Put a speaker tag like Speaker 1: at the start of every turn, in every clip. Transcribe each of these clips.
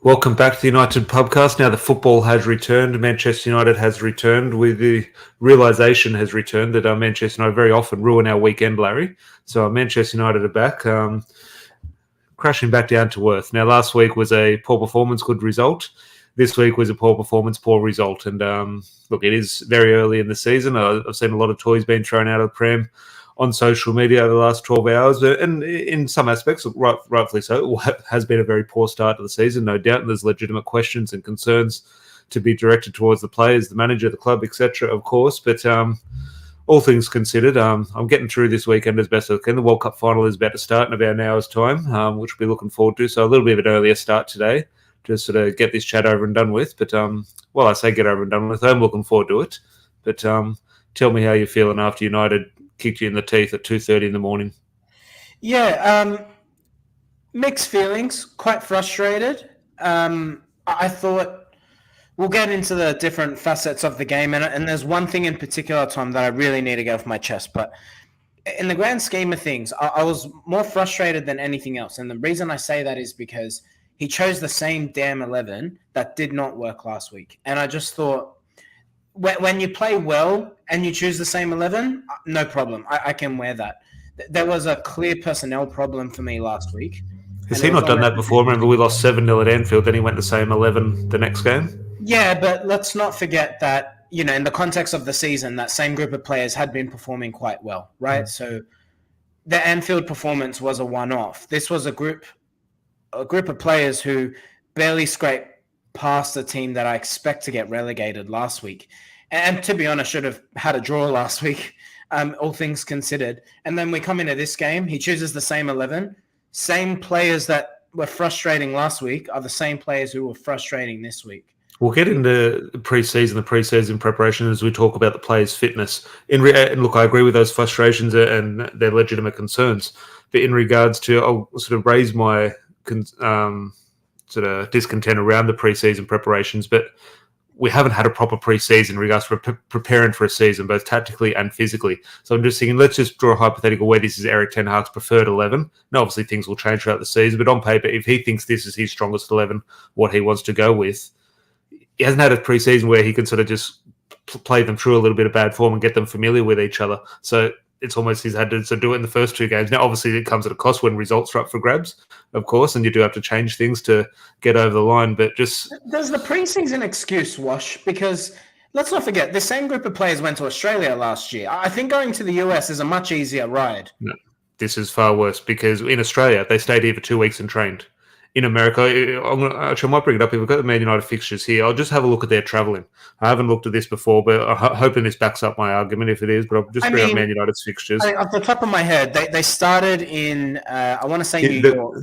Speaker 1: Welcome back to the United podcast. Now the football has returned. Manchester United has returned. With the realisation has returned that Manchester United very often ruin our weekend, Larry. So Manchester United are back, crashing back down to earth. Now last week was a poor performance, good result. This week was a poor performance, poor result. And look, it is very early in the season. I've seen a lot of toys being thrown out of the pram on social media over the last 12 hours, and in some aspects, rightfully so, it has been a very poor start to the season, no doubt, and there's legitimate questions and concerns to be directed towards the players, the manager, the club, etc., of course, but all things considered, I'm getting through this weekend as best as I can. The World Cup final is about to start in about an hour's time, which we'll be looking forward to, so a little bit of an earlier start today, just sort of get this chat over and done with, but, I say get over and done with, I'm looking forward to it, but tell me how you're feeling after United kicked you in the teeth at 2:30 in the morning.
Speaker 2: Yeah, mixed feelings, quite frustrated. I thought we'll get into the different facets of the game, and there's one thing in particular, Tom, that I really need to get off my chest. But in the grand scheme of things, I was more frustrated than anything else. And the reason I say that is because he chose the same damn 11 that did not work last week. And I just thought, when you play well and you choose the same 11, no problem. I can wear that. There was a clear personnel problem for me last week.
Speaker 1: Has he not done that before? Remember, we lost 7-0 at Anfield, then he went the same 11 the next game?
Speaker 2: Yeah, but let's not forget that, in the context of the season, that same group of players had been performing quite well, right? Mm. So the Anfield performance was a one-off. This was a group of players who barely scraped past the team that I expect to get relegated last week. And to be honest, should have had a draw last week, all things considered. And then we come into this game, he chooses the same 11. Same players that were frustrating last week are the same players who were frustrating this week.
Speaker 1: We'll get into the pre-season preparation as we talk about the players' fitness. And look, I agree with those frustrations and their legitimate concerns. But in regards to, I'll sort of raise my sort of discontent around the pre-season preparations, but we haven't had a proper pre-season in regards to preparing for a season, both tactically and physically. So I'm just thinking, let's just draw a hypothetical where this is Erik ten Hag's preferred 11. Now, obviously, things will change throughout the season, but on paper, if he thinks this is his strongest 11, what he wants to go with, he hasn't had a pre-season where he can sort of just play them through a little bit of bad form and get them familiar with each other. So it's almost he's had to do it in the first two games. Now, obviously, it comes at a cost when results are up for grabs, of course, and you do have to change things to get over the line. But just
Speaker 2: does the preseason excuse wash? Because let's not forget, the same group of players went to Australia last year. I think going to the US is a much easier ride.
Speaker 1: No, this is far worse because in Australia, they stayed here for 2 weeks and trained. In America, I might bring it up. If we've got the Man United fixtures here, I'll just have a look at their travelling. I haven't looked at this before, but I'm hoping this backs up my argument if it is. But I'll just bring up Man United's fixtures.
Speaker 2: Off the top of my head, they started in, I want to say New York.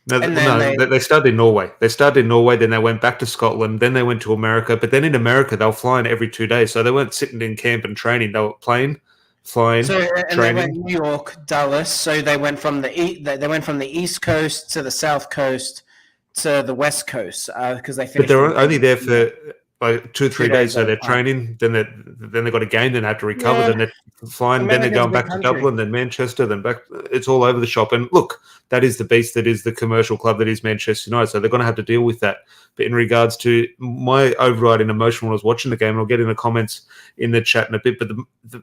Speaker 1: They started in Norway. Then they went back to Scotland. Then they went to America. But then in America, they were flying every 2 days. So they weren't sitting in camp and training. They were flying, training.
Speaker 2: They went New York, Dallas. So they went from the East Coast to the South Coast to the West Coast because they finished.
Speaker 1: But they're only there for like 2 or 3 days. So they're training. Then they got a game. Then they have to recover. Yeah. Then they're flying. Then they're going back to Dublin. Then Manchester. Then back. It's all over the shop. And look, that is the beast. That is the commercial club. That is Manchester United. So they're going to have to deal with that. But in regards to my overriding emotion when I was watching the game, and I'll get in the comments in the chat in a bit. But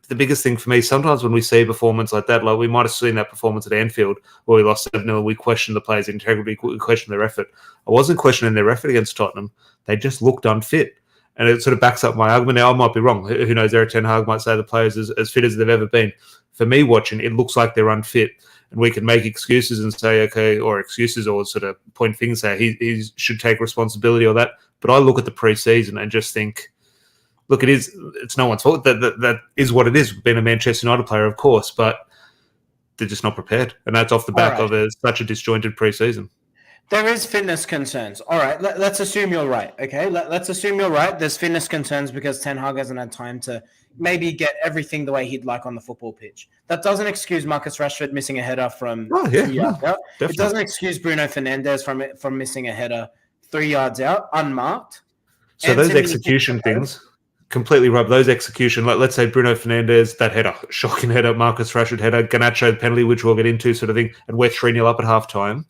Speaker 1: the biggest thing for me, sometimes when we see a performance like that, like we might have seen that performance at Anfield where we lost 7-0, we questioned the players' integrity, we questioned their effort. I wasn't questioning their effort against Tottenham. They just looked unfit. And it sort of backs up my argument. Now, I might be wrong. Who knows? Erik ten Hag might say the players as fit as they've ever been. For me watching, it looks like they're unfit. And we can make excuses and say, okay, or excuses or sort of point fingers, say he should take responsibility or that. But I look at the pre-season and just think, look, it's no one's fault. That is what it is, being a Manchester United player, of course, but they're just not prepared. And that's off the back of such a disjointed pre-season.
Speaker 2: There is fitness concerns. All right, let's assume you're right, okay? Let's assume you're right. There's fitness concerns because Ten Hag hasn't had time to maybe get everything the way he'd like on the football pitch. That doesn't excuse Marcus Rashford missing a header from 2 yards out. It doesn't excuse Bruno Fernandes from missing a header 3 yards out, unmarked.
Speaker 1: So those execution things completely rub. Those execution, let's say Bruno Fernandes, that header, shocking header, Marcus Rashford header, Garnacho penalty, which we'll get into sort of thing, and we're 3-0 up at halftime.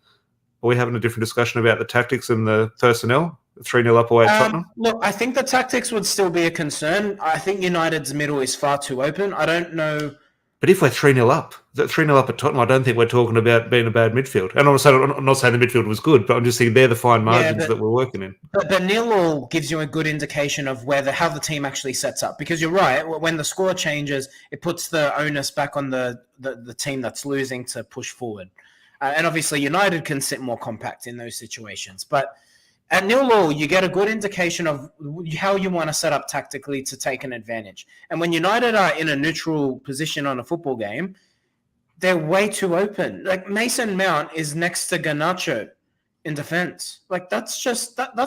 Speaker 1: Are we having a different discussion about the tactics and the personnel? 3-0 up away at Tottenham?
Speaker 2: Look, I think the tactics would still be a concern. I think United's middle is far too open. I don't know.
Speaker 1: But if we're 3-0 up, 3-0 up at Tottenham, I don't think we're talking about being a bad midfield. And I'm not saying the midfield was good, but I'm just saying they're the fine margins that we're working in.
Speaker 2: But 0-0 gives you a good indication of how the team actually sets up. Because you're right, when the score changes, it puts the onus back on the team that's losing to push forward. And obviously United can sit more compact in those situations. But at 0-0, you get a good indication of how you want to set up tactically to take an advantage. And when United are in a neutral position on a football game, they're way too open. Like Mason Mount is next to Garnacho in defense. Like that's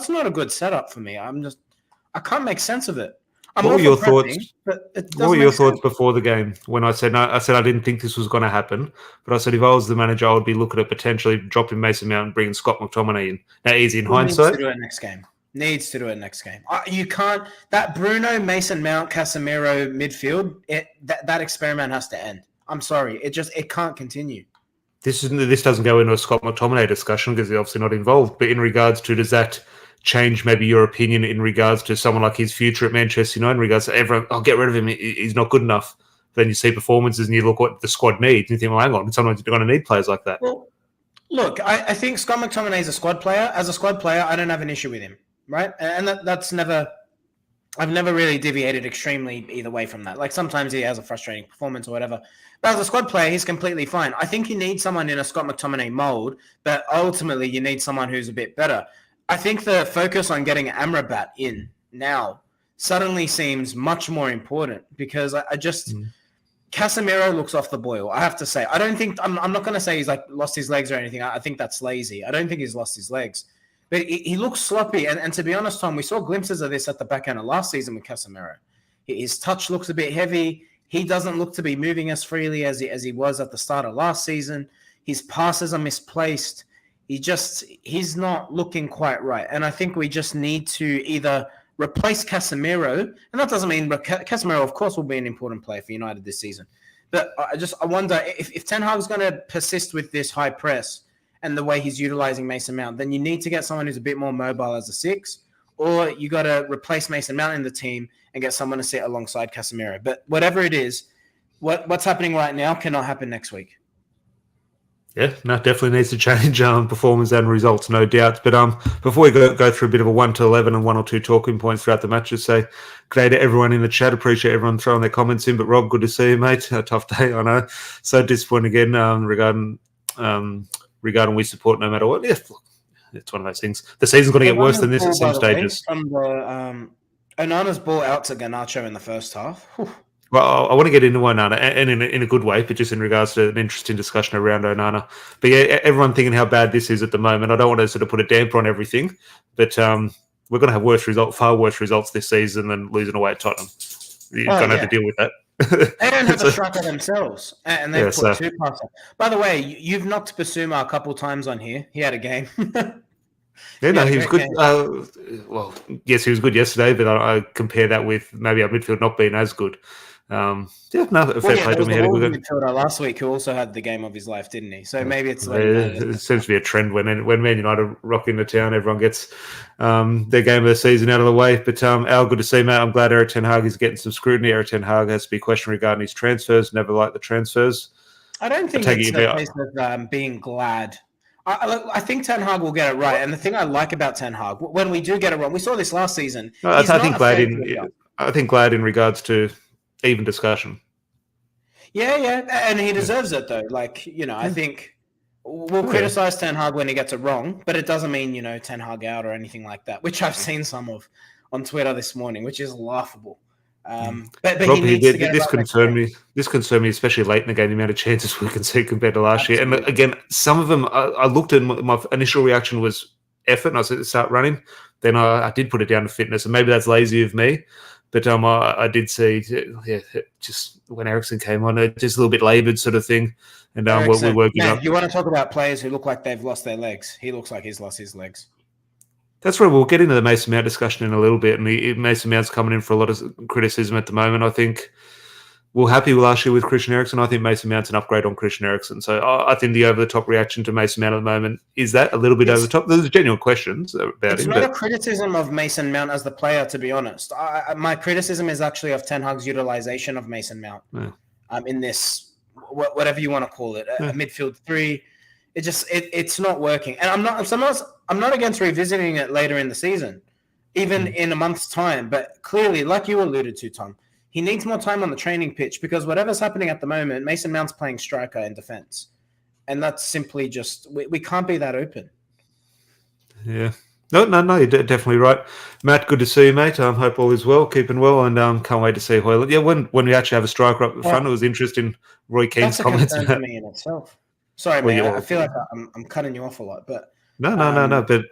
Speaker 2: not a good setup for me. I can't make sense of it.
Speaker 1: What were your thoughts? What were your thoughts before the game when I said I didn't think this was going to happen, but I said if I was the manager, I would be looking at potentially dropping Mason Mount and bringing Scott McTominay in. Now, easy in hindsight.
Speaker 2: Needs to do it next game. You can't. That Bruno, Mason Mount, Casemiro midfield. That experiment has to end. I'm sorry. It can't continue.
Speaker 1: This doesn't go into a Scott McTominay discussion because he's obviously not involved. But in regards to, does that change maybe your opinion in regards to someone like his future at Manchester United, in regards to everyone, I'll get rid of him, he's not good enough. Then you see performances and you look what the squad needs and you think, well, hang on, sometimes you're going to need players like that.
Speaker 2: Well, look, I think Scott McTominay is a squad player. As a squad player, I don't have an issue with him, right? And that's never, I've never really deviated extremely either way from that. Like sometimes he has a frustrating performance or whatever. But as a squad player, he's completely fine. I think you need someone in a Scott McTominay mold, but ultimately you need someone who's a bit better. I think the focus on getting Amrabat in now suddenly seems much more important because I just Casemiro looks off the boil. I have to say, I don't think I'm not going to say he's like lost his legs or anything. I think that's lazy. I don't think he's lost his legs, but he looks sloppy. And to be honest, Tom, we saw glimpses of this at the back end of last season with Casemiro. His touch looks a bit heavy. He doesn't look to be moving as freely as he was at the start of last season. His passes are misplaced. He's not looking quite right. And I think we just need to either replace Casemiro, and that doesn't mean Casemiro, of course, will be an important player for United this season. But I wonder if Ten Hag's going to persist with this high press and the way he's utilizing Mason Mount, then you need to get someone who's a bit more mobile as a 6, or you got to replace Mason Mount in the team and get someone to sit alongside Casemiro. But whatever it is, what's happening right now cannot happen next week.
Speaker 1: Yeah, no, definitely needs to change performance and results, no doubt. But before we go through a bit of a 1 to 11 and 1 or 2 talking points throughout the match, just say good day to everyone in the chat. Appreciate everyone throwing their comments in. But Rob, good to see you, mate. A tough day, I know. So disappointed again regarding we support no matter what. Yeah, it's one of those things. The season's going to get worse than this at some stages.
Speaker 2: From the Onana's ball out to Garnacho in the first half. Whew.
Speaker 1: Well, I want to get into Onana, and in a good way, but just in regards to an interesting discussion around Onana. But yeah, everyone thinking how bad this is at the moment. I don't want to sort of put a damper on everything, but we're going to have far worse results this season than losing away at Tottenham. You're going to have to deal with that.
Speaker 2: They don't have a striker themselves, and they've put 2 past them. By the way, you've knocked Basuma a couple times on here. He had a game.
Speaker 1: Yeah, no, he was good. Well, yes, he was good yesterday, but I compare that with maybe our midfield not being as good. Fair play to him.
Speaker 2: Midfielder last week who also had the game of his life, didn't he? So maybe it's
Speaker 1: it seems to be a trend when Man United rock into town, everyone gets their game of the season out of the way. But Al, good to see, mate. I'm glad Erik ten Hag is getting some scrutiny. Erik ten Hag has to be questioned regarding his transfers. Never liked the transfers.
Speaker 2: I don't think it's a case of being glad. I think Ten Hag will get it right. And the thing I like about Ten Hag, when we do get it wrong, we saw this last season.
Speaker 1: I think glad in regards to even discussion.
Speaker 2: Yeah, and he deserves it though. Like, I think we'll criticize Ten Hag when he gets it wrong, but it doesn't mean, Ten Hag out or anything like that, which I've seen some of on Twitter this morning, which is laughable. But
Speaker 1: Rob,
Speaker 2: he needs to get
Speaker 1: this concerned me. This concerned me, especially late in the game, the amount of chances we can see compared to last year. And again, some of them, I looked at my initial reaction was effort, and I said start running. Then I did put it down to fitness, and maybe that's lazy of me. But I did see, just when Eriksen came on, just a little bit laboured sort of thing. And we're working up.
Speaker 2: You want to talk about players who look like they've lost their legs? He looks like he's lost his legs.
Speaker 1: That's where we'll get into the Mason Mount discussion in a little bit. And Mason Mount's coming in for a lot of criticism at the moment. I think were happy last year with Christian Eriksen. I think Mason Mount's an upgrade on Christian Eriksen. So I think the over-the-top reaction to Mason Mount at the moment, is that a little bit over the top? There's genuine questions about him.
Speaker 2: It's not a criticism of Mason Mount as the player, to be honest. My criticism is actually of Ten Hag's utilization of Mason Mount in this, whatever you want to call it, a midfield three. It's not working. And I'm not against revisiting it later in the season, even in a month's time. But clearly, like you alluded to, Tom, he needs more time on the training pitch because whatever's happening at the moment, Mason Mount's playing striker in defense. And that's simply just, we can't be that open.
Speaker 1: Yeah. No, you're definitely right. Matt, good to see you, mate. Hope all is well, keeping well, and can't wait to see Hoyland. Yeah, when we actually have a striker up the front, it was interesting, Roy Keane's comments.
Speaker 2: That's a concern for me in itself. Sorry, man. I feel like I'm cutting you off a lot, but...
Speaker 1: No, but...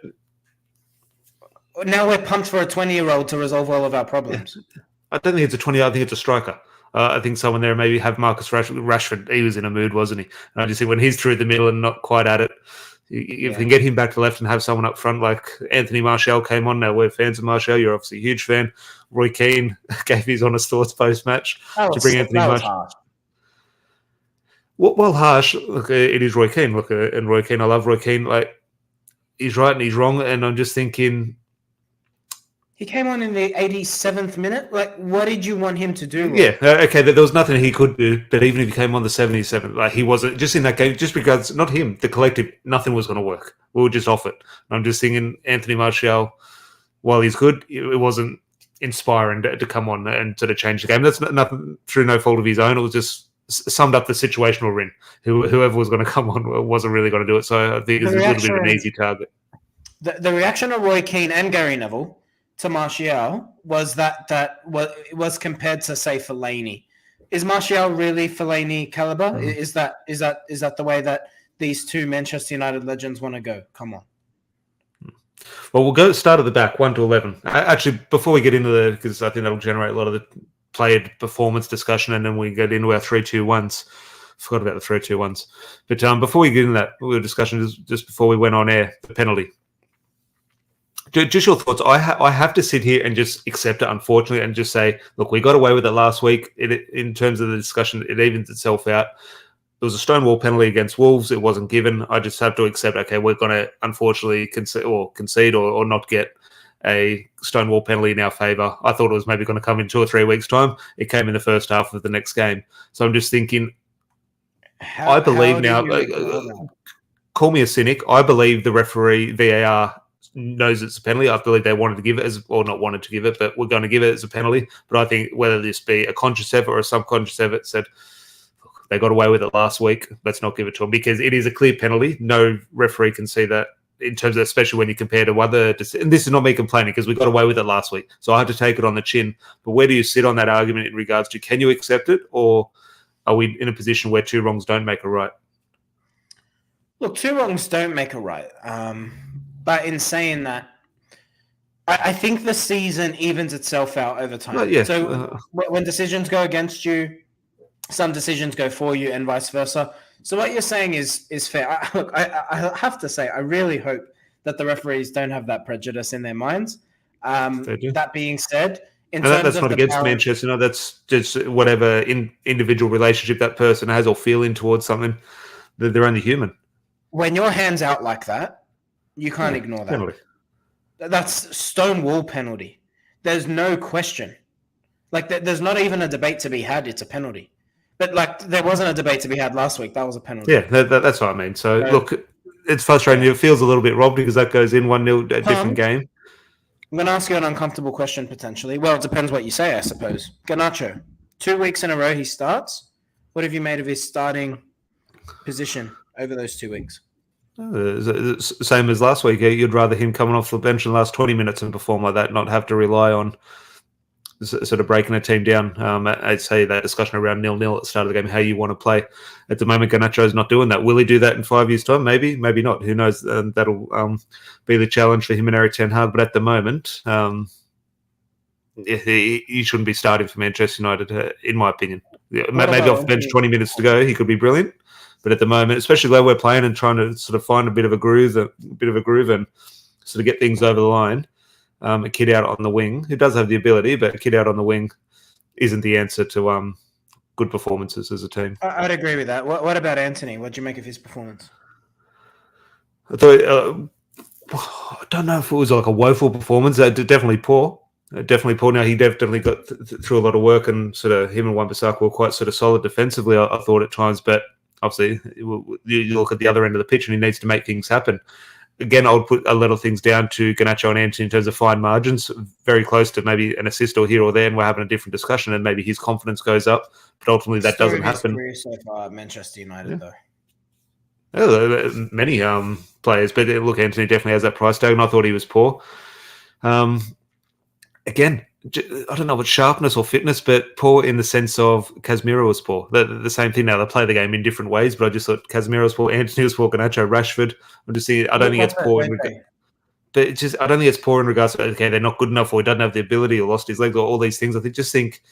Speaker 2: Now we're pumped for a 20-year-old to resolve all of our problems.
Speaker 1: Yeah. I don't think it's a 20. I think it's a striker. I think someone there maybe have Marcus Rashford. He was in a mood, wasn't he? And I just think when he's through the middle and not quite at it, if you can get him back to left and have someone up front like Anthony Martial came on. Now we're fans of Martial. You're obviously a huge fan. Roy Keane gave his honest thoughts post-match to bring Anthony Martial. Well, harsh. Look, it is Roy Keane. Look, and Roy Keane, I love Roy Keane. Like, he's right and he's wrong. And I'm just thinking...
Speaker 2: He came on in the 87th minute. Like, what did you want him to do? Roy?
Speaker 1: Yeah, okay, there was nothing he could do. But even if he came on the 77th, like, he wasn't... Just in that game, just because, not him, the collective, nothing was going to work. We were just off it. And I'm just thinking Anthony Martial, while he's good, it wasn't inspiring to come on and sort of change the game. That's nothing through no fault of his own. It was just... summed up the situation we're in. Whoever was going to come on wasn't really going to do it. So I think it's a little bit of an easy target.
Speaker 2: The reaction of Roy Keane and Gary Neville to Martial was that was compared to, say, Fellaini. Is Martial really Fellaini caliber? Is that the way that these two Manchester United legends want to go? Come on.
Speaker 1: Well, we'll go start at the back, 1 to 11. Actually, before we get into because I think that'll generate a lot of the played performance discussion, and then we get into our 3-2-1s. Forgot about the 3-2-1s. But before we get into that, we were discussion just before we went on air, the penalty. Just your thoughts. I have to sit here and just accept it, unfortunately, and just say, look, we got away with it last week. In terms of the discussion, it evens itself out. There was a stonewall penalty against Wolves. It wasn't given. I just have to accept, okay, we're going to unfortunately concede or not get a stonewall penalty in our favour. I thought it was maybe going to come in 2 or 3 weeks' time. It came in the first half of the next game. So I'm just thinking, I believe now, call me a cynic, I believe the referee, VAR, knows it's a penalty. I believe they wanted to give it not wanted to give it, but we're going to give it as a penalty. But I think whether this be a conscious effort or a subconscious effort, said, they got away with it last week, let's not give it to them, because it is a clear penalty. No referee can see that. In terms of, especially when you compare to other, and this is not me complaining because we got away with it last week, so I had to take it on the chin. But where do you sit on that argument in regards to, can you accept it, or are we in a position where 2 wrongs don't make a right?
Speaker 2: Look, 2 wrongs don't make a right. But in saying that, I think the season evens itself out over time.
Speaker 1: Yeah.
Speaker 2: So when decisions go against you, some decisions go for you, and vice versa. So what you're saying is fair. I have to say, I really hope that the referees don't have that prejudice in their minds. That being said,
Speaker 1: that's not against Manchester. That's just whatever individual relationship that person has or feeling towards something. They're only human.
Speaker 2: When your hand's out like that, you can't ignore that.
Speaker 1: Penalty.
Speaker 2: That's stonewall penalty. There's no question. Like, there's not even a debate to be had. It's a penalty. But, like, there wasn't a debate to be had last week. That was a penalty.
Speaker 1: Yeah, that's what I mean. So, look, it's frustrating. It feels a little bit robbed because that goes in 1-0, a different game.
Speaker 2: I'm going to ask you an uncomfortable question, potentially. Well, it depends what you say, I suppose. Garnacho, 2 weeks in a row he starts. What have you made of his starting position over those 2 weeks?
Speaker 1: Same as last week. You'd rather him coming off the bench in the last 20 minutes and perform like that, not have to rely on sort of breaking a team down. I'd say that discussion around 0-0 at the start of the game, how you want to play. At the moment, Garnacho's not doing that. Will he do that in 5 years' time? Maybe, maybe not. Who knows? That'll be the challenge for him and Erik ten Hag. But at the moment, he shouldn't be starting for Manchester United, in my opinion. Maybe off the bench 20 minutes to go, he could be brilliant. But at the moment, especially where we're playing and trying to sort of find a bit of a groove and sort of get things over the line, a kid out on the wing who does have the ability, but a kid out on the wing isn't the answer to good performances as a team.
Speaker 2: I'd agree with that. What about Anthony? What did you make of his performance?
Speaker 1: I thought, I don't know if it was like a woeful performance. Definitely poor. Definitely poor. Now, he definitely got through a lot of work, and sort of him and Wan-Bissaka were quite sort of solid defensively, I thought at times. But obviously, you look at the other end of the pitch and he needs to make things happen. Again, I would put a lot of things down to Garnacho and Anthony in terms of fine margins, very close to maybe an assist or here or there, and we're having a different discussion, and maybe his confidence goes up. But ultimately, that doesn't happen.
Speaker 2: So far, Manchester United, though.
Speaker 1: Many players, but look, Anthony definitely has that price tag, and I thought he was poor. Again, I don't know what sharpness or fitness, but poor in the sense of Casemiro was poor. The same thing now. They play the game in different ways, but I just thought Casemiro was poor, Anthony was poor, Garnacho, Rashford. I'm just saying, I don't think it's poor. But it's just, I don't think it's poor in regards to, okay, they're not good enough, or he doesn't have the ability, or lost his legs, or all these things. I just think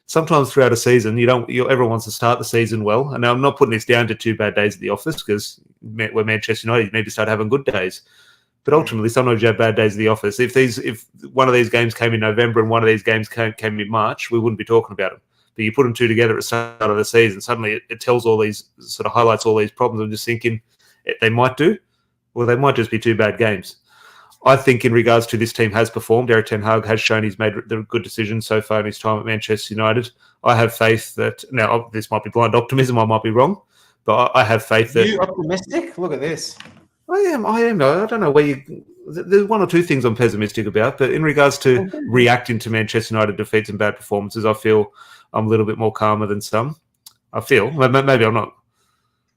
Speaker 1: sometimes throughout a season, everyone wants to start the season well. And now I'm not putting this down to 2 bad days at the office, because we're Manchester United, you need to start having good days. But ultimately, sometimes you have bad days at the office. If one of these games came in November and one of these games came in March, we wouldn't be talking about them. But you put them two together at the start of the season, suddenly it tells all these, sort of highlights all these problems. I'm just thinking they might do, or they might just be 2 bad games. I think in regards to this team has performed. Erik ten Hag has shown he's made the good decisions so far in his time at Manchester United. I have faith that, now this might be blind optimism, I might be wrong, but I have faith that...
Speaker 2: You optimistic? Look at this.
Speaker 1: I am. I don't know where there's 1 or 2 things I'm pessimistic about, but in regards to reacting to Manchester United defeats and bad performances, I feel I'm a little bit more calmer than some. I feel. Maybe I'm not.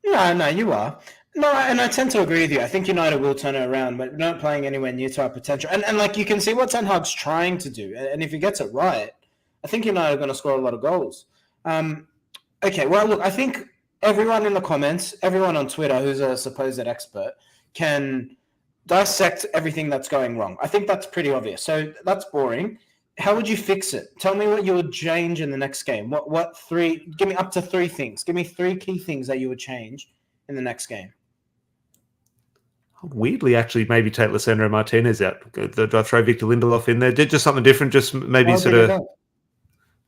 Speaker 2: No, you are. No, and I tend to agree with you. I think United will turn it around, but not playing anywhere near to our potential. And like, you can see what Ten Hag's trying to do. And if he gets it right, I think United are going to score a lot of goals. Okay, well, look, I think everyone in the comments, everyone on Twitter who's a supposed expert, can dissect everything that's going wrong. I think that's pretty obvious. So that's boring. How would you fix it? Tell me what you would change in the next game. What 3? Give me up to 3 things. Give me 3 key things that you would change in the next game.
Speaker 1: Weirdly, actually, maybe take Lisandro Martinez out. Do I throw Victor Lindelof in there? Just something different. Just maybe I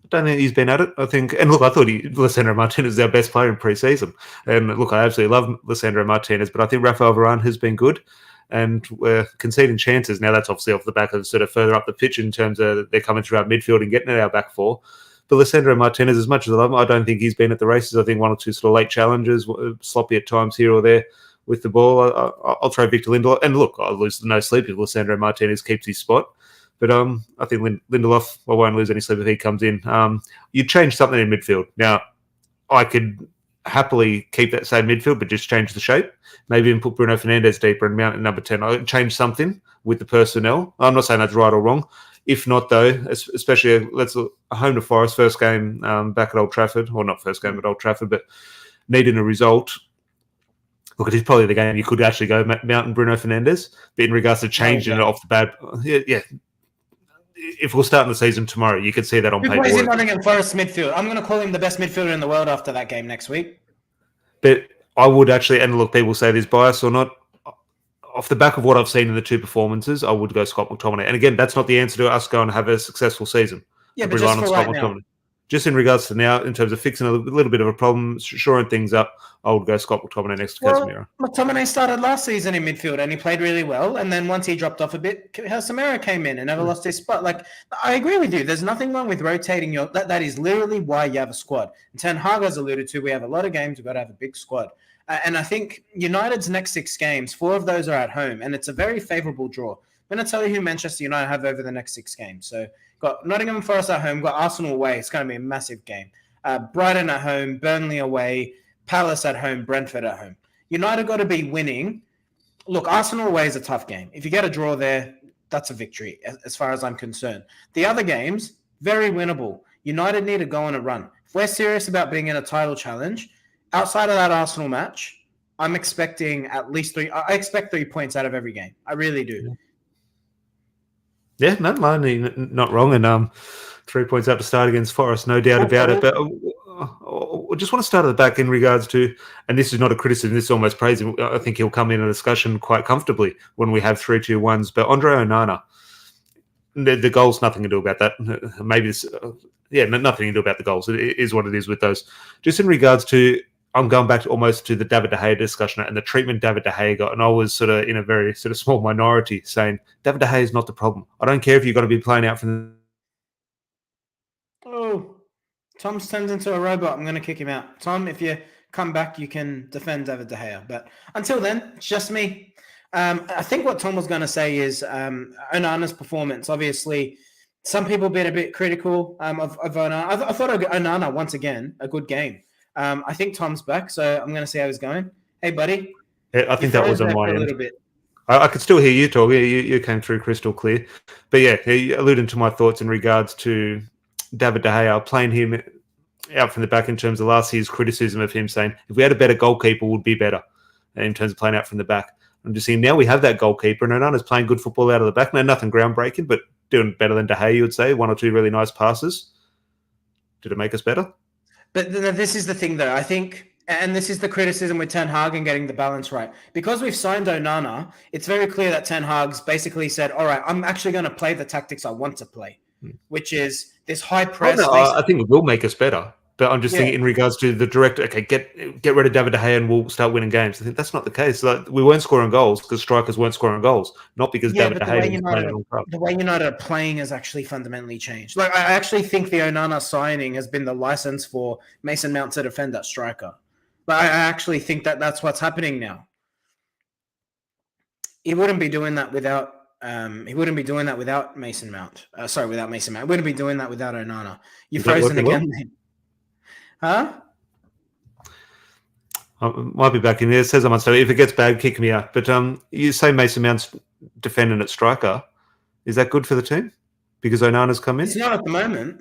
Speaker 1: don't think he's been at it. I think, and look, I thought Lisandro Martinez is our best player in pre-season. And look, I absolutely love Lisandro Martinez, but I think Rafael Varane has been good, and we're conceding chances. Now that's obviously off the back of sort of further up the pitch in terms of they're coming through our midfield and getting at our back 4. But Lisandro Martinez, as much as I love him, I don't think he's been at the races. I think 1 or 2 sort of late challenges, sloppy at times here or there with the ball. I'll try Victor Lindelof. And look, I'll lose no sleep if Lisandro Martinez keeps his spot. But I think Lindelof, I won't lose any sleep if he comes in. You'd change something in midfield. Now, I could happily keep that same midfield, but just change the shape. Maybe even put Bruno Fernandes deeper and mount at number 10. I'd change something with the personnel. I'm not saying that's right or wrong. If not, though, especially let's look, a home to Forest, first game back at Old Trafford, or not first game at Old Trafford, but needing a result. Look, it is probably the game you could actually go Mount and Bruno Fernandes. But in regards to changing it off the bat, yeah. If we're starting the season tomorrow, you could see that on paper.
Speaker 2: Who plays in Nottingham Forest midfield? I'm going to call him the best midfielder in the world after that game next week.
Speaker 1: But I would actually, and look, people say there's bias or not. Off the back of what I've seen in the 2 performances, I would go Scott McTominay. And again, that's not the answer to us going to have a successful season.
Speaker 2: Yeah, but just for right now.
Speaker 1: Just in regards to now, in terms of fixing a little bit of a problem, shoring things up, I would go Scott McTominay next to Casemiro.
Speaker 2: McTominay started last season in midfield and he played really well. And then once he dropped off a bit, Casemiro came in and never lost his spot. Like, I agree with you. There's nothing wrong with rotating your... That is literally why you have a squad. And Ten Hag has alluded to, we have a lot of games, we've got to have a big squad. And I think United's next 6 games, 4 of those are at home. And it's a very favourable draw. I'm going to tell you who Manchester United have over the next 6 games. So, got Nottingham Forest at home, got Arsenal away. It's going to be a massive game. Brighton at home, Burnley away, Palace at home, Brentford at home. United got to be winning. Look, Arsenal away is a tough game. If you get a draw there, that's a victory as far as I'm concerned. The other games, very winnable. United need to go on a run. If we're serious about being in a title challenge, outside of that Arsenal match, I'm expecting at least 3. I expect 3 points out of every game. I really do.
Speaker 1: Yeah, not wrong. And 3 points out to start against Forest, no doubt about it. But I just want to start at the back in regards to, and this is not a criticism, this is almost praising. I think he'll come in a discussion quite comfortably when we have 3-2-1s. But Andre Onana, the goal's nothing to do about that. Maybe nothing to do about the goals. It is what it is with those. Just in regards to, I'm going back almost to the David De Gea discussion and the treatment David De Gea got, and I was sort of in a very sort of small minority saying David De Gea is not the problem. I don't care if you're going to be playing out from.
Speaker 2: Oh, Tom's turned into a robot. I'm going to kick him out. Tom, if you come back, you can defend David De Gea. But until then, it's just me. I think what Tom was going to say is Onana's performance. Obviously, some people been a bit critical of Onana. I thought Onana, once again, a good game. I think Tom's back, so I'm going to see how he's going. Hey, buddy.
Speaker 1: Yeah, I think that was on my end.
Speaker 2: A little bit.
Speaker 1: I could still hear you talk. You came through crystal clear. But yeah, he alluded to my thoughts in regards to David De Gea, playing him out from the back in terms of last year's criticism of him saying, if we had a better goalkeeper, would be better in terms of playing out from the back. I'm just saying now we have that goalkeeper, and Onana's playing good football out of the back. No, nothing groundbreaking, but doing better than De Gea, you would say. 1 or 2 really nice passes. Did it make us better?
Speaker 2: But this is the thing, though. I think, and this is the criticism with Ten Hag and getting the balance right. Because we've signed Onana, it's very clear that Ten Hag's basically said, all right, I'm actually going to play the tactics I want to play, which is this high press.
Speaker 1: I think it will make us better. But I'm just thinking in regards to the direct, okay, get rid of David De Gea and we'll start winning games. I think that's not the case. Like, we weren't scoring goals because strikers weren't scoring goals, not because David De Gea was playing on club.
Speaker 2: The way United are playing has actually fundamentally changed. Like, I actually think the Onana signing has been the license for Mason Mount to defend that striker. But I actually think that that's what's happening now. He wouldn't be doing that without Mason Mount. Without Mason Mount. He wouldn't be doing that without Onana. You're frozen again. Huh?
Speaker 1: I might be back in there. It says I'm on. So if it gets bad, kick me out. But you say Mason Mount's defending at striker. Is that good for the team? Because Onana's come in?
Speaker 2: It's not at the moment.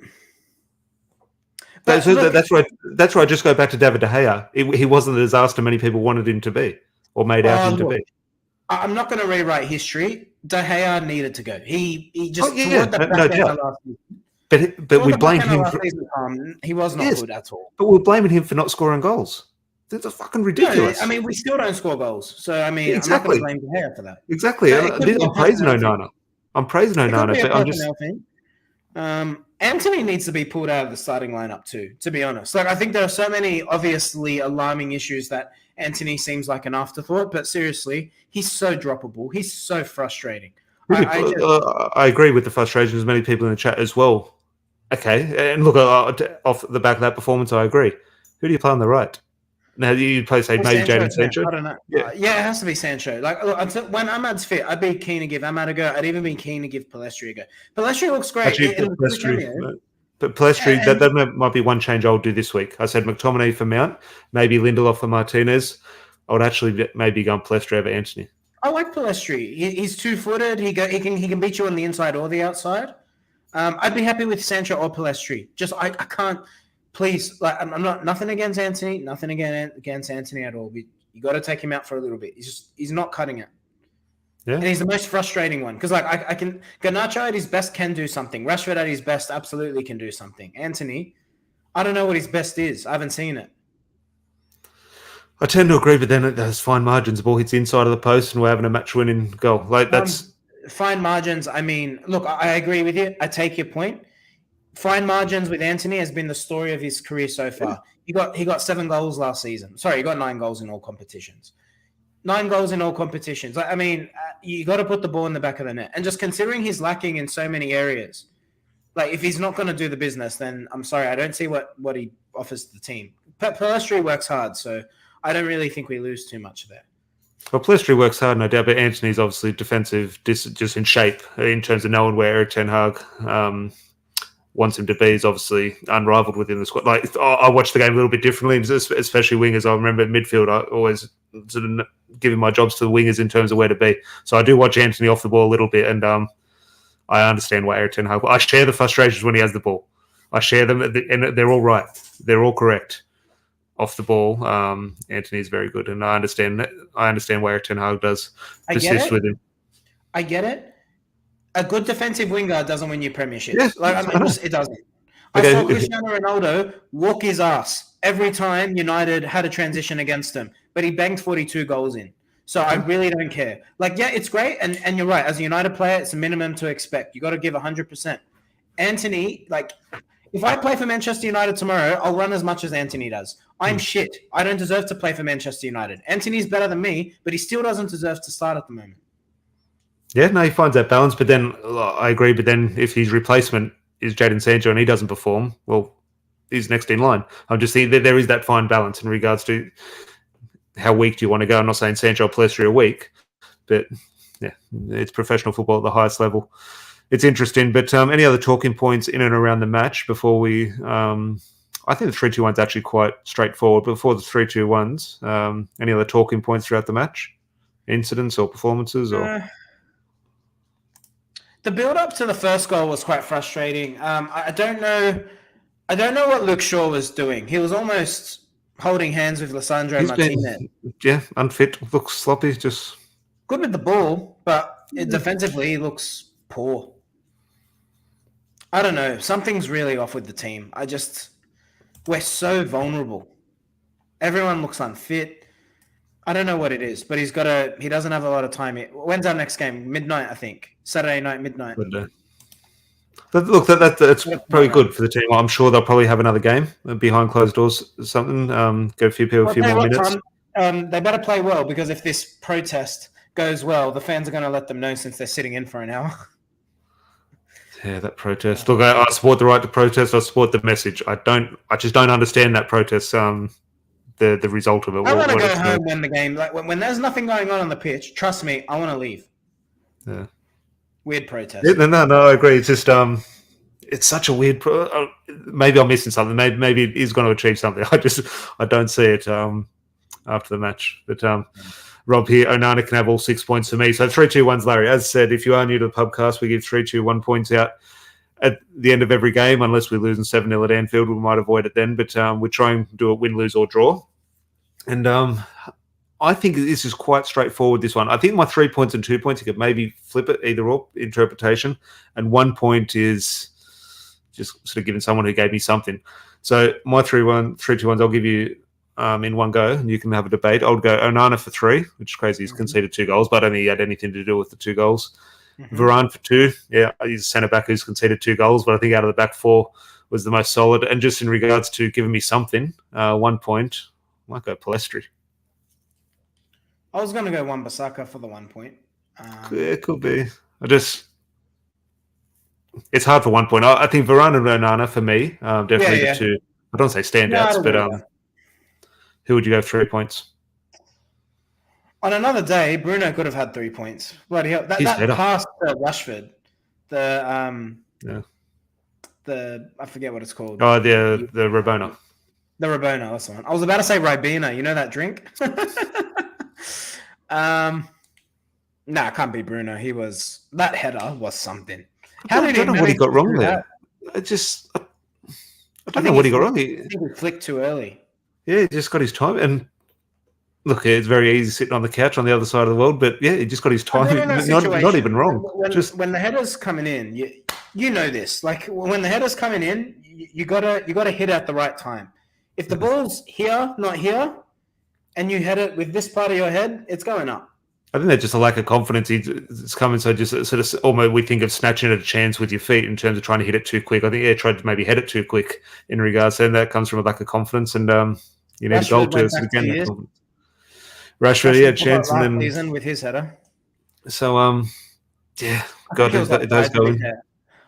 Speaker 1: That's why I just go back to David De Gea. He wasn't the disaster many people wanted him to be or made out him to be.
Speaker 2: I'm not going to rewrite history. De Gea needed to go. He just
Speaker 1: no doubt.
Speaker 2: Last season.
Speaker 1: But we blame him for
Speaker 2: he was not good at all.
Speaker 1: But we're blaming him for not scoring goals. That's fucking ridiculous.
Speaker 2: No, I mean, we still don't score goals. So I mean,
Speaker 1: exactly.
Speaker 2: I'm not going to blame De Gea for that.
Speaker 1: Exactly. I'm praising Onana. But I'm just
Speaker 2: Anthony needs to be pulled out of the starting lineup too, to be honest. Like, I think there are so many obviously alarming issues that Anthony seems like an afterthought, but seriously, he's so droppable. He's so frustrating.
Speaker 1: I agree with the frustrations of many people in the chat as well. Okay, and look, off the back of that performance, I agree. Who do you play on the right? Now, you play, say, maybe Jadon Sancho?
Speaker 2: I don't know. Yeah, it has to be Sancho. Like, look, when Ahmad's fit, I'd be keen to give Ahmad a go. I'd even be keen to give Pellistri a go. Pellistri looks great.
Speaker 1: Actually, Pellistri, that might be one change I'll do this week. I said McTominay for Mount, maybe Lindelof for Martinez. I would actually maybe go on Pellistri over Anthony.
Speaker 2: I like Pellistri. He's 2-footed. He can beat you on the inside or the outside. I'd be happy with Sancho or Pellistri. Just I can't. Please, like, I'm not nothing against Anthony. Nothing against Anthony at all. You got to take him out for a little bit. He's not cutting it. Yeah. And he's the most frustrating one because, like, I can Garnacho at his best can do something. Rashford at his best absolutely can do something. Anthony, I don't know what his best is. I haven't seen it.
Speaker 1: I tend to agree, but then there's fine margins. The ball hits the inside of the post, and we're having a match-winning goal. Like, that's
Speaker 2: fine margins. I mean, look, I agree with you. I take your point. Fine margins with Anthony has been the story of his career so far. He got 7 goals last season. Sorry, he got 9 goals in all competitions. 9 goals in all competitions. I mean, you got to put the ball in the back of the net. And just considering he's lacking in so many areas, like, if he's not going to do the business, then I'm sorry, I don't see what he offers to the team. Pellistri works hard, so I don't really think we lose too much there.
Speaker 1: Well, Pellistri works hard, no doubt, but Anthony's obviously defensive, just in shape in terms of knowing where Eric Ten Hag wants him to be. Is obviously unrivaled within the squad. Like, I watched the game a little bit differently, especially wingers. I remember at midfield, I always sort of giving my jobs to the wingers in terms of where to be. So I do watch Anthony off the ball a little bit, and I understand why Eric Ten Hag. I share the frustrations when he has the ball. I share them, and they're all right. They're all correct. Off the ball, Anthony is very good, and I understand why Eric Ten Hag does persist with him.
Speaker 2: I get it. A good defensive winger doesn't win you premierships.
Speaker 1: Yeah,
Speaker 2: it doesn't. I saw Cristiano Ronaldo walk his ass every time United had a transition against him, but he banged 42 goals in. So I really don't care. Like, yeah, it's great, and you're right. As a United player, it's a minimum to expect. You got to give 100%. Anthony, like, If I play for Manchester United tomorrow, I'll run as much as Anthony does. I'm shit. I don't deserve to play for Manchester United. Anthony's better than me, but he still doesn't deserve to start at the moment.
Speaker 1: Yeah, no, he finds that balance. But then I agree. But then if his replacement is Jadon Sancho and he doesn't perform, well, he's next in line. I'm just thinking that there is that fine balance in regards to how weak do you want to go. I'm not saying Sancho or Palestri are weak, but yeah, it's professional football at the highest level. It's interesting. But any other talking points in and around the match before we... I think the 3-2-1 is actually quite straightforward. Before the 3-2-1s, any other talking points throughout the match? Incidents or performances? Or
Speaker 2: the build-up to the first goal was quite frustrating. I don't know what Luke Shaw was doing. He was almost holding hands with Lissandro Martinez.
Speaker 1: Unfit, looks sloppy, just...
Speaker 2: Good with the ball, but defensively he looks poor. I don't know. Something's really off with the team. We're so vulnerable. Everyone looks unfit. I don't know what it is, but he doesn't have a lot of time. When's our next game? Midnight, I think. Saturday night, midnight.
Speaker 1: But look, that's probably good for the team. I'm sure they'll probably have another game behind closed doors or something. Get a few people, a few more minutes.
Speaker 2: They better play well, because if this protest goes well, the fans are going to let them know since they're sitting in for an hour.
Speaker 1: Yeah, that protest. Look, I support the right to protest. I support the message. I just don't understand that protest. The result of it.
Speaker 2: I want to go home when the game, like when there's nothing going on the pitch. Trust me, I want to leave.
Speaker 1: Yeah.
Speaker 2: Weird protest.
Speaker 1: Yeah, no, I agree. It's just it's such a weird. Maybe I'm missing something. Maybe it is going to achieve something. I don't see it after the match. But Rob here, Onana can have all 6 points for me. So 3-2-1's Larry. As said, if you are new to the podcast, we give 3-2-1 points out at the end of every game, unless we're losing 7-0 at Anfield. We might avoid it then, but we try and do it win, lose, or draw. And I think this is quite straightforward, this one. I think my 3 points and 2 points, you could maybe flip it, either or, interpretation. And 1 point is just sort of giving someone who gave me something. So my 3-2-1s, I'll give you in one go, and you can have a debate. I'll go Onana for 3, which is crazy. He's conceded 2 goals, but I don't think he had anything to do with the 2 goals. Varane for 2. Yeah, he's a centre-back who's conceded 2 goals, but I think out of the back 4 was the most solid. And just in regards to giving me something, 1 point, I might go Palestri.
Speaker 2: I was going to go Wan-Bissaka for the 1 point.
Speaker 1: Yeah, it could be. It's hard for 1 point. I think Varane and Onana for me, definitely the 2. I don't say standouts, but who would you go 3 points?
Speaker 2: On another day, Bruno could have had 3 points. Bloody hell. That pass to Rashford, I forget what it's called.
Speaker 1: Oh, the Rabona.
Speaker 2: The Rabona, that's the one. I was about to say Ribena. You know that drink? It can't be Bruno. That header was something.
Speaker 1: I don't know what he got wrong there. I don't know what he got wrong.
Speaker 2: I think he flicked too early.
Speaker 1: Yeah, he just got his time. And look, it's very easy sitting on the couch on the other side of the world, but yeah, he just got his time. Not even wrong.
Speaker 2: When the header's coming in, you know this. Like when the header's coming in, you gotta hit at the right time. If the ball's here, not here, and you hit it with this part of your head, it's going up.
Speaker 1: I think that's just a lack of confidence. It's coming so just sort of almost we think of snatching at a chance with your feet in terms of trying to hit it too quick. I think tried to maybe head it too quick in regards, and that comes from a lack of confidence. And you need a goal to again. Rashford, yeah, chance, and then
Speaker 2: season with his header.
Speaker 1: So yeah, God, it does go in.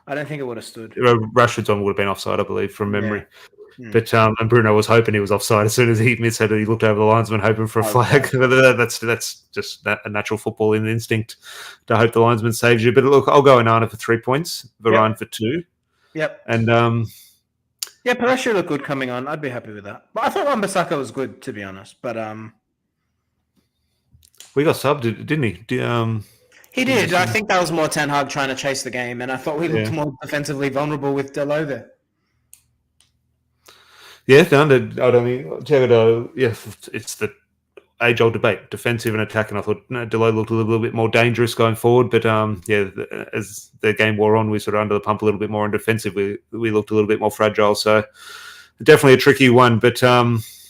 Speaker 2: I don't think it would have stood.
Speaker 1: Rashford's one would have been offside, I believe, from memory. Yeah. But and Bruno was hoping he was offside as soon as he misheaded. He looked over the linesman, hoping for a flag. Yeah. That's just a natural footballing instinct to hope the linesman saves you. But look, I'll go Onana for 3 points, Varane for 2.
Speaker 2: Yep.
Speaker 1: And
Speaker 2: Palestri looked good coming on. I'd be happy with that. But I thought Wan-Bissaka was good, to be honest. But
Speaker 1: we got subbed, didn't he?
Speaker 2: He did. I think that was more Ten Hag trying to chase the game, and I thought we looked more defensively vulnerable with Delo there.
Speaker 1: Yeah, I don't mean, it's the age-old debate, defensive and attacking. I thought Delo looked a little bit more dangerous going forward, but as the game wore on, we sort of under the pump a little bit more on defensive. We looked a little bit more fragile, so definitely a tricky one. But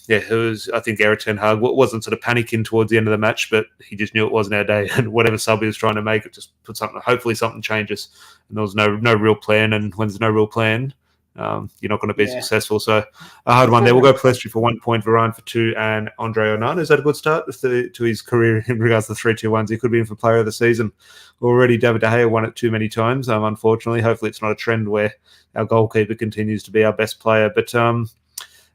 Speaker 1: it was. I think Eric Ten Hag wasn't sort of panicking towards the end of the match, but he just knew it wasn't our day, and whatever sub he was trying to make, it just put something. Hopefully, something changes. And there was no real plan, and when there's no real plan, you're not going to be successful. So a hard one there. We'll go Palestri for 1 point, Varane for 2, and Andre Onana. Is that a good start to his career in regards to the 3-2-1s? He could be in for player of the season. Already David De Gea won it too many times, unfortunately. Hopefully it's not a trend where our goalkeeper continues to be our best player. But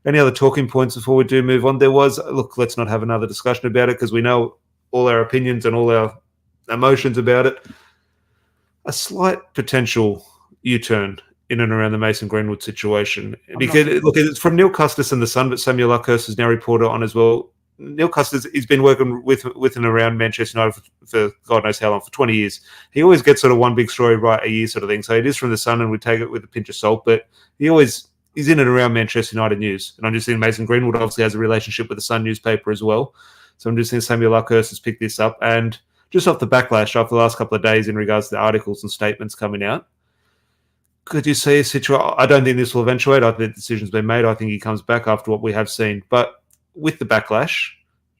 Speaker 1: any other talking points before we do move on? There was, look, let's not have another discussion about it because we know all our opinions and all our emotions about it. A slight potential U-turn in and around the Mason Greenwood situation. Because look, it's from Neil Custis and the Sun, but Samuel Luckhurst has now reported on as well. Neil Custis, he's been working with and around Manchester United for God knows how long, for 20 years. He always gets sort of one big story right a year sort of thing. So it is from the Sun and we take it with a pinch of salt, but he's in and around Manchester United news. And I'm just thinking Mason Greenwood obviously has a relationship with the Sun newspaper as well. So I'm just thinking Samuel Luckhurst has picked this up. And just off the backlash after the last couple of days in regards to the articles and statements coming out, could you see a situation? I don't think this will eventuate. I think the decision's been made. I think he comes back after what we have seen. But with the backlash,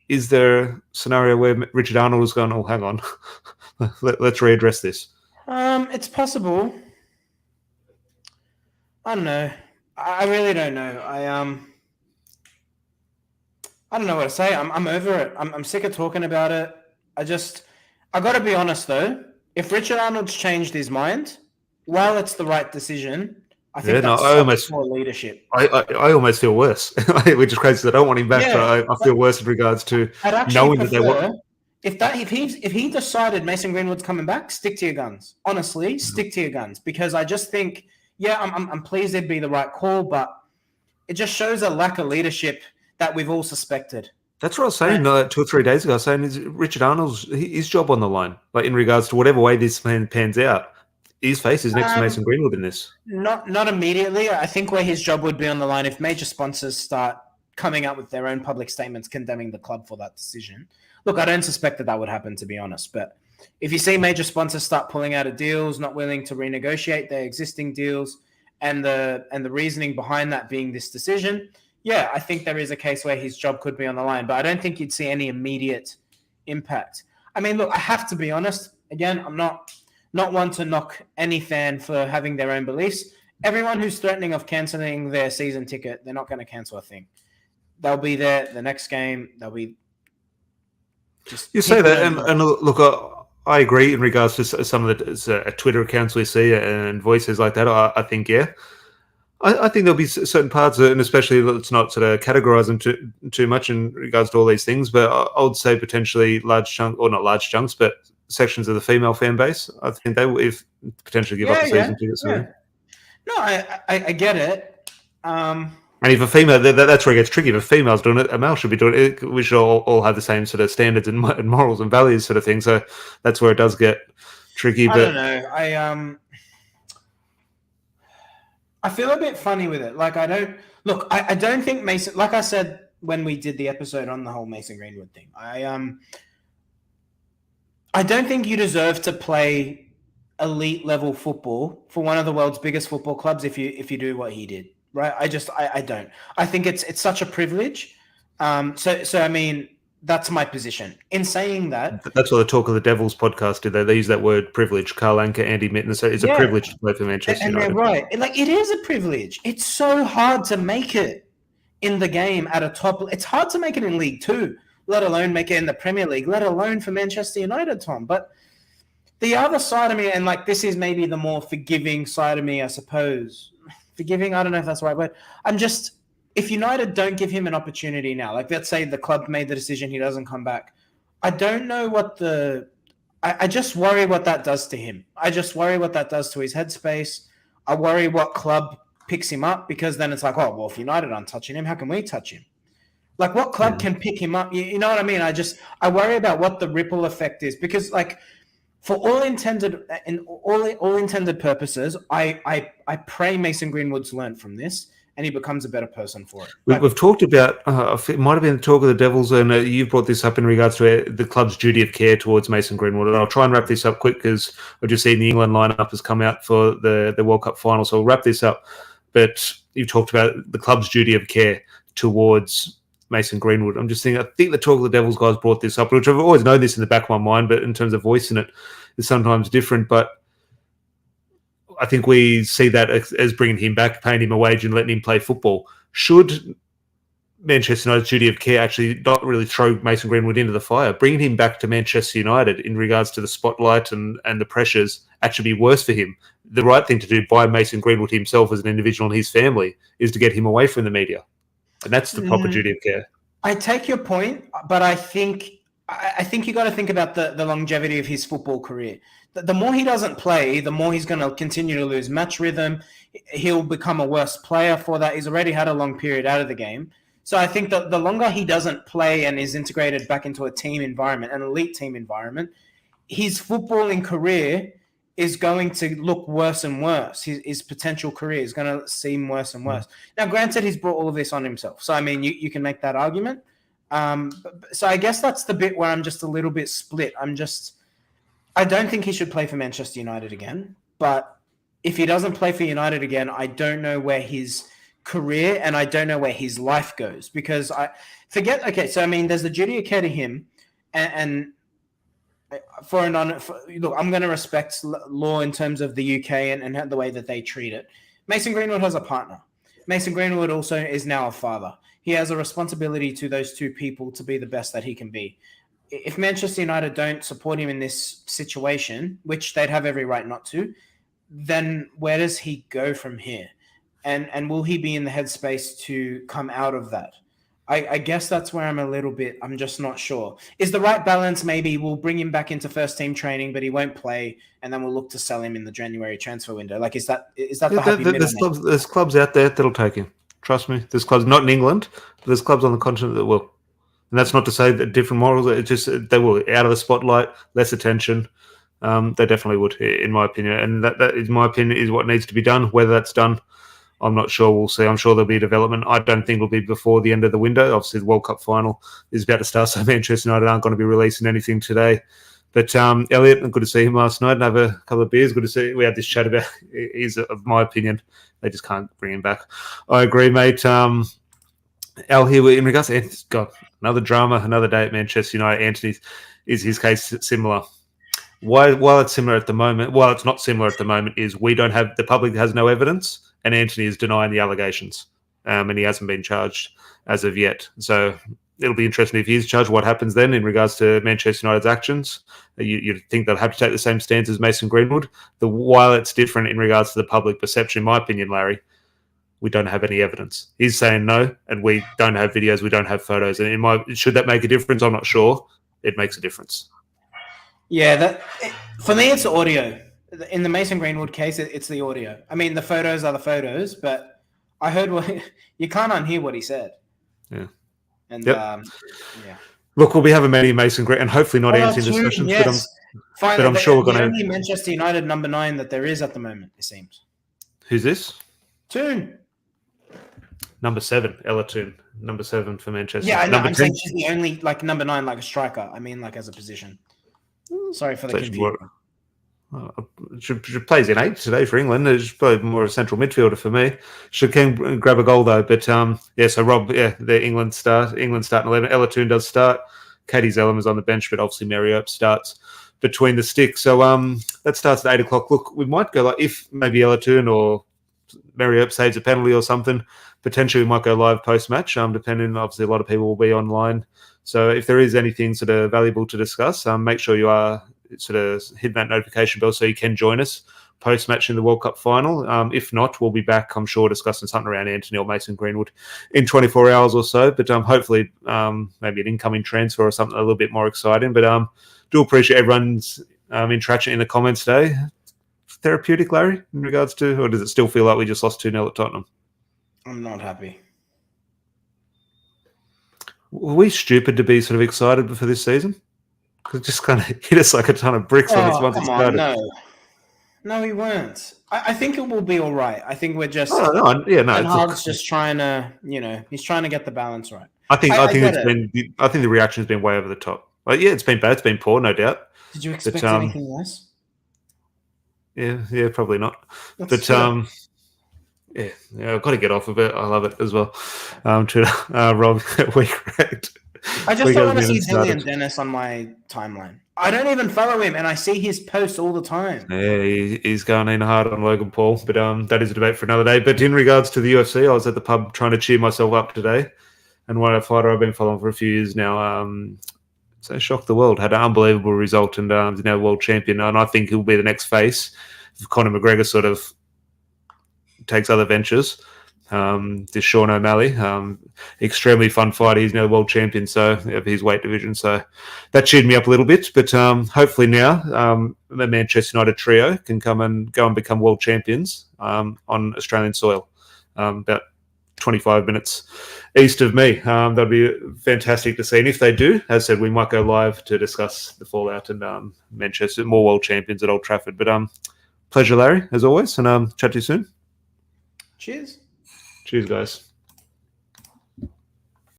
Speaker 1: is there a scenario where Richard Arnold is going, oh, hang on, let's readdress this?
Speaker 2: It's possible. I don't know. I really don't know. I don't know what to say. I'm over it. I'm sick of talking about it. I got to be honest though. If Richard Arnold's changed his mind, while it's the right decision, I think that's more leadership.
Speaker 1: I almost feel worse, which is crazy. I don't want him back, but I feel worse in regards to knowing that they want.
Speaker 2: If he decided Mason Greenwood's coming back, stick to your guns. Honestly, stick to your guns, because I just think, I'm pleased it'd be the right call, but it just shows a lack of leadership that we've all suspected.
Speaker 1: That's what I was saying 2 or 3 days ago. I was saying is Richard Arnold's his job on the line, like in regards to whatever way this man pans out. His face is next to Mason Greenwood in this.
Speaker 2: Not immediately. I think where his job would be on the line if major sponsors start coming out with their own public statements condemning the club for that decision. Look, I don't suspect that would happen, to be honest. But if you see major sponsors start pulling out of deals, not willing to renegotiate their existing deals, and the reasoning behind that being this decision, I think there is a case where his job could be on the line. But I don't think you'd see any immediate impact. I mean, look, I have to be honest. Again, I'm not one to knock any fan for having their own beliefs. Everyone who's threatening of cancelling their season ticket, they're not going to cancel a thing. They'll be there the next game. They'll be just...
Speaker 1: You say that, and look, I agree in regards to some of the Twitter accounts we see and voices like that. I think, I think there'll be certain parts, and especially let's not sort of categorize them too much in regards to all these things, but I would say potentially large chunk, or not large chunks, but sections of the female fan base. I think they will potentially give up the season tickets.
Speaker 2: Yeah. No, I get it.
Speaker 1: And if a female, that's where it gets tricky. If a female's doing it, a male should be doing it. We should all have the same sort of standards and morals and values sort of thing. So that's where it does get tricky.
Speaker 2: I don't know. I feel a bit funny with it. Like, I don't think Mason, like I said when we did the episode on the whole Mason Greenwood thing, I don't think you deserve to play elite level football for one of the world's biggest football clubs if you do what he did, right? I don't. I think it's such a privilege. So I mean, that's my position. In saying that,
Speaker 1: that's what the Talk of the Devils podcast did. They use that word privilege. Carl Anker, Andy Mitten. So it's a privilege to play for Manchester United.
Speaker 2: And they're right. It is a privilege. It's so hard to make it in the game at a top. It's hard to make it in League Two, let alone make it in the Premier League, let alone for Manchester United, Tom. But the other side of me, and this is maybe the more forgiving side of me, I suppose. Forgiving, I don't know if that's the right word. If United don't give him an opportunity now, let's say the club made the decision, he doesn't come back. I don't know I just worry what that does to him. I just worry what that does to his headspace. I worry what club picks him up, because then it's if United aren't touching him, how can we touch him? What club can pick him up? You know what I mean? I worry about what the ripple effect is, because for all intended purposes, I pray Mason Greenwood's learned from this and he becomes a better person for it.
Speaker 1: We've talked about, it might have been the Talk of the Devils, and you've brought this up in regards to the club's duty of care towards Mason Greenwood. And I'll try and wrap this up quick because I've just seen the England lineup has come out for the World Cup final. So I'll wrap this up. But you've talked about the club's duty of care towards Mason Greenwood. I'm just thinking, I think the Talk of the Devils guys brought this up, which I've always known this in the back of my mind, but in terms of voicing it, it's sometimes different. But I think we see that as bringing him back, paying him a wage and letting him play football. Should Manchester United's duty of care actually not really throw Mason Greenwood into the fire? Bringing him back to Manchester United in regards to the spotlight and the pressures actually be worse for him. The right thing to do by Mason Greenwood himself as an individual and his family is to get him away from the media. And that's the proper duty of care.
Speaker 2: I take your point, but I think you got to think about the longevity of his football career. The more he doesn't play, the more he's going to continue to lose match rhythm. He'll become a worse player for that. He's already had a long period out of the game. So I think that the longer he doesn't play and is integrated back into a team environment, an elite team environment, his footballing career is going to look worse and worse. His potential career is going to seem worse and worse. Now, granted, he's brought all of this on himself. So, I mean, you can make that argument. So I guess that's the bit where I'm just a little bit split. I don't think he should play for Manchester United again. But if he doesn't play for United again, I don't know where his career and I don't know where his life goes, because I forget. Okay, so I mean, there's the duty of care to him, and look, I'm going to respect law in terms of the UK and the way that they treat it. Mason Greenwood has a partner. Mason Greenwood also is now a father. He has a responsibility to those two people to be the best that he can be. If Manchester United don't support him in this situation, which they'd have every right not to, then where does he go from here? And will he be in the headspace to come out of that? I guess that's where I'm just not sure. Is the right balance maybe we'll bring him back into first team training, but he won't play, and then we'll look to sell him in the January transfer window? Like, is that the happy middle?
Speaker 1: There's clubs out there that'll take him. Trust me. There's clubs, not in England, but there's clubs on the continent that will. And that's not to say that different morals, it's just they will. Out of the spotlight, less attention. They definitely would, in my opinion. And that is my opinion, is what needs to be done. Whether that's done, I'm not sure. We'll see. I'm sure there'll be a development. I don't think it'll be before the end of the window. Obviously, the World Cup final is about to start, so Manchester United aren't going to be releasing anything today. But Elliot, good to see him last night and have a couple of beers. Good to see. We had this chat about. He's, of my opinion, they just can't bring him back. I agree, mate. Al here in regards to Anthony's got another drama, another day at Manchester United. Anthony's is his case similar. While it's similar at the moment, while it's not similar at the moment, is we don't have, the public has no evidence, and Anthony is denying the allegations, and he hasn't been charged as of yet. So it'll be interesting if he is charged. What happens then in regards to Manchester United's actions? You'd think they'll have to take the same stance as Mason Greenwood. While it's different in regards to the public perception, in my opinion, Larry, we don't have any evidence. He's saying no, and we don't have videos, we don't have photos. And should that make a difference? I'm not sure. It makes a difference. Yeah,
Speaker 2: for me, it's the audio. In the Mason Greenwood case, it's the audio. I mean, the photos are the photos, but I heard you can't unhear what he said.
Speaker 1: Yeah.
Speaker 2: And
Speaker 1: yeah. Look, we'll be having many Mason Greenwood, and hopefully not answering discussions.
Speaker 2: Yes.
Speaker 1: But I'm sure we're going to.
Speaker 2: Only Manchester United number 9 that there is at the moment, it seems.
Speaker 1: Who's this?
Speaker 2: Toon.
Speaker 1: Number 7, Ella Toon. Number 7 for Manchester.
Speaker 2: Yeah, I know. I'm saying she's the only number 9, like a striker. I mean, as a position. Sorry for the confusion.
Speaker 1: She plays in 8 today for England. She's probably more a central midfielder for me. She can grab a goal though. But so Rob, the England starting 11. Ella Toon does start. Katie Zellum is on the bench, but obviously Mary Earp starts between the sticks. So that starts at 8 o'clock. Look, we might go if maybe Ella Toon or Mary Earp saves a penalty or something. Potentially we might go live post-match, depending. Obviously, a lot of people will be online. So if there is anything sort of valuable to discuss, make sure you are sort of hit that notification bell so you can join us post-match in the World Cup final. If not, we'll be back, I'm sure, discussing something around Anthony or Mason Greenwood in 24 hours or so. But hopefully maybe an incoming transfer or something a little bit more exciting. But do appreciate everyone's interaction in the comments today. Therapeutic, Larry, in regards to, or does it still feel like we just lost 2-0 at Tottenham?
Speaker 2: I'm not happy.
Speaker 1: Were we stupid to be sort of excited for this season? Because it just kind of hit us like a ton of bricks when once it started.
Speaker 2: No, we weren't. I think it will be all right. I think we're just.
Speaker 1: And
Speaker 2: HAG'S just trying to, he's trying to get the balance right.
Speaker 1: I think the reaction has been way over the top. Like, yeah, it's been bad. It's been poor, no doubt.
Speaker 2: Did you expect anything less?
Speaker 1: Yeah, probably not. Yeah, I've got to get off of it. I love it as well. Rob, we correct.
Speaker 2: I just don't want to see Dilly and Dennis on my timeline. I don't even follow him, and I see his posts all the time.
Speaker 1: Yeah, he's going in hard on Logan Paul, but that is a debate for another day. But in regards to the UFC, I was at the pub trying to cheer myself up today, and one fighter I've been following for a few years now, so shocked the world, had an unbelievable result, and is now world champion. And I think he'll be the next face if Conor McGregor sort of takes other ventures. This Sean O'Malley, extremely fun fighter. He's now world champion, so of his weight division. So that cheered me up a little bit. But hopefully now the Manchester United trio can go and become world champions on Australian soil, about 25 minutes east of me. That'd be fantastic to see. And if they do, as I said, we might go live to discuss the fallout and Manchester, more world champions at Old Trafford. But pleasure, Larry, as always, and chat to you soon.
Speaker 2: Cheers.
Speaker 1: Cheers, guys.